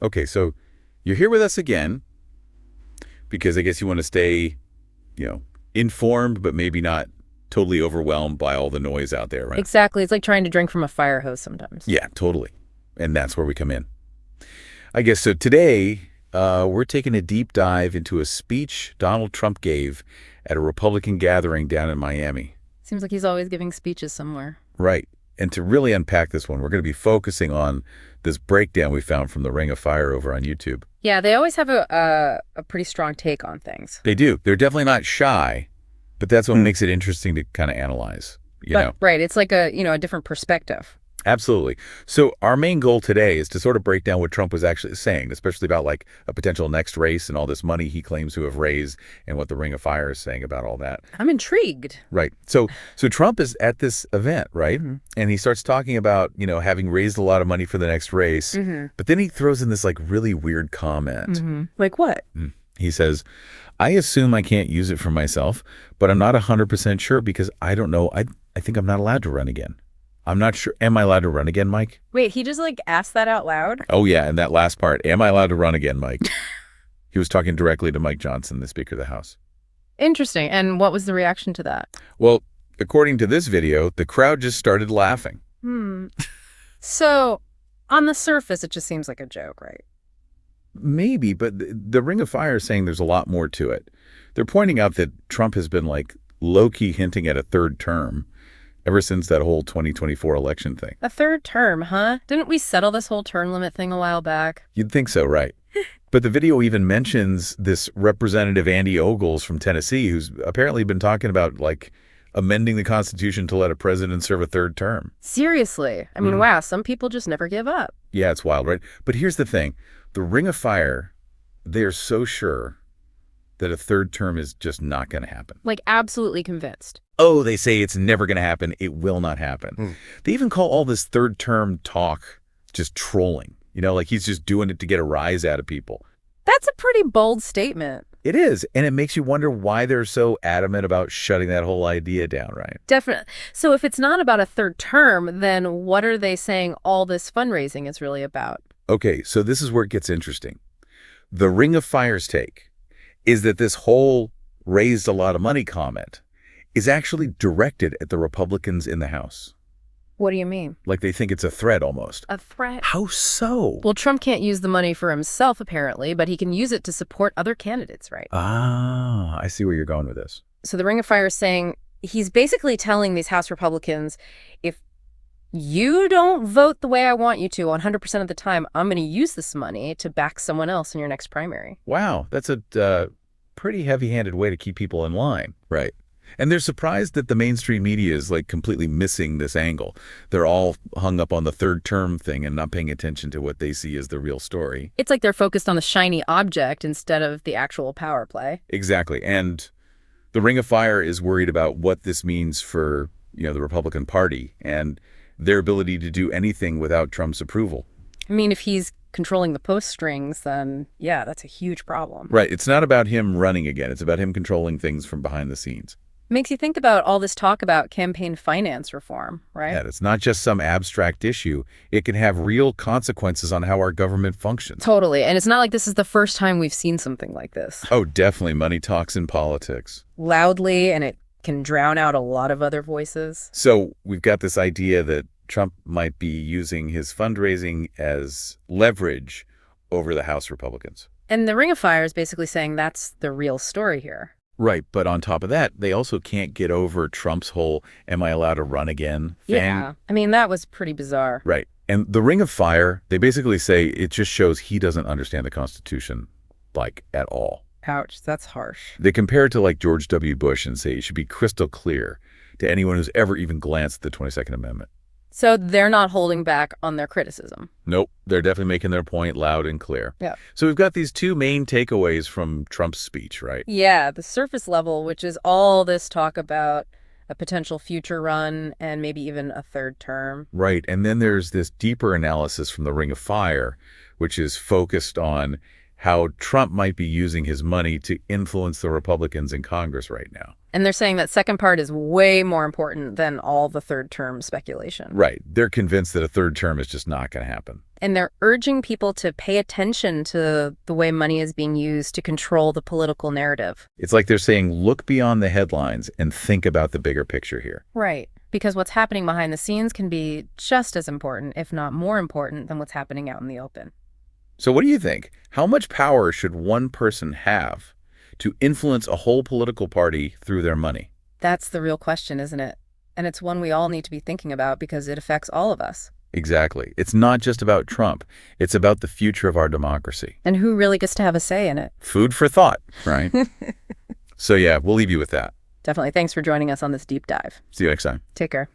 Okay, so you're here with us again because I guess you want to stay, informed, but maybe not totally overwhelmed by all the noise out there, right? Exactly. It's like trying to drink from a fire hose sometimes. Yeah, totally. And that's where we come in. I guess so today, we're taking a deep dive into a speech Donald Trump gave at a Republican gathering down in Miami. Seems like he's always giving speeches somewhere. Right. And to really unpack this one, we're going to be focusing on this breakdown we found from the Ring of Fire over on YouTube. Yeah, they always have a pretty strong take on things. They do. They're definitely not shy, but that's what makes it interesting to kind of analyze, Right, it's like a different perspective. Absolutely. So our main goal today is to sort of break down what Trump was actually saying, especially about like a potential next race and all this money he claims to have raised and what the Ring of Fire is saying about all that. I'm intrigued. Right. So Trump is at this event, right? Mm-hmm. And he starts talking about, having raised a lot of money for the next race. Mm-hmm. But then he throws in this like really weird comment. Mm-hmm. Like what? He says, I assume I can't use it for myself, but I'm not 100% sure because I don't know. I think I'm not allowed to run again. I'm not sure. Am I allowed to run again, Mike? Wait, he just like asked that out loud? Oh, yeah. And that last part, am I allowed to run again, Mike? He was talking directly to Mike Johnson, the Speaker of the House. Interesting. And what was the reaction to that? Well, according to this video, the crowd just started laughing. So on the surface, it just seems like a joke, right? Maybe, but the Ring of Fire is saying there's a lot more to it. They're pointing out that Trump has been like low-key hinting at a third term ever since that whole 2024 election thing. A third term, huh? Didn't we settle this whole term limit thing a while back? You'd think so, right? But the video even mentions this Representative Andy Ogles from Tennessee, who's apparently been talking about like amending the Constitution to let a president serve a third term. Seriously. I mean, wow, some people just never give up. Yeah, it's wild, right? But here's the thing. The Ring of Fire, they are so sure that a third term is just not going to happen. Like absolutely convinced. Oh, they say it's never going to happen. It will not happen. They even call all this third term talk just trolling. Like he's just doing it to get a rise out of people. That's a pretty bold statement. It is. And it makes you wonder why they're so adamant about shutting that whole idea down, right? Definitely. So if it's not about a third term, then what are they saying all this fundraising is really about? Okay, so this is where it gets interesting. The Ring of Fire's take is that this whole raised a lot of money comment is actually directed at the Republicans in the House. What do you mean? Like they think it's a threat almost. A threat? How so? Well, Trump can't use the money for himself, apparently, but he can use it to support other candidates, right? Ah, I see where you're going with this. So the Ring of Fire is saying he's basically telling these House Republicans, if you don't vote the way I want you to 100% of the time, I'm going to use this money to back someone else in your next primary. Wow, that's a pretty heavy-handed way to keep people in line. Right. And they're surprised that the mainstream media is like completely missing this angle. They're all hung up on the third term thing and not paying attention to what they see as the real story. It's like they're focused on the shiny object instead of the actual power play. Exactly. And the Ring of Fire is worried about what this means for, the Republican Party and their ability to do anything without Trump's approval. I mean, if he's controlling the post strings, then yeah, that's a huge problem. Right. It's not about him running again. It's about him controlling things from behind the scenes. Makes you think about all this talk about campaign finance reform, right? Yeah, it's not just some abstract issue. It can have real consequences on how our government functions. Totally. And it's not like this is the first time we've seen something like this. Oh, definitely. Money talks in politics. Loudly, and it can drown out a lot of other voices. So we've got this idea that Trump might be using his fundraising as leverage over the House Republicans. And the Ring of Fire is basically saying that's the real story here. Right, but on top of that, they also can't get over Trump's whole "am I allowed to run again" thing. Yeah, I mean, that was pretty bizarre. Right, and the Ring of Fire, they basically say it just shows he doesn't understand the Constitution, like, at all. Ouch, that's harsh. They compare it to, like, George W. Bush and say it should be crystal clear to anyone who's ever even glanced at the 22nd Amendment. So they're not holding back on their criticism. Nope, they're definitely making their point loud and clear. Yeah. So we've got these two main takeaways from Trump's speech, right? Yeah, the surface level, which is all this talk about a potential future run and maybe even a third term. Right, and then there's this deeper analysis from the Ring of Fire, which is focused on how Trump might be using his money to influence the Republicans in Congress right now. And they're saying that second part is way more important than all the third term speculation. Right. They're convinced that a third term is just not going to happen. And they're urging people to pay attention to the way money is being used to control the political narrative. It's like they're saying, look beyond the headlines and think about the bigger picture here. Right. Because what's happening behind the scenes can be just as important, if not more important, than what's happening out in the open. So what do you think? How much power should one person have to influence a whole political party through their money? That's the real question, isn't it? And it's one we all need to be thinking about because it affects all of us. Exactly. It's not just about Trump. It's about the future of our democracy. And who really gets to have a say in it? Food for thought, right? So yeah, we'll leave you with that. Definitely. Thanks for joining us on this deep dive. See you next time. Take care.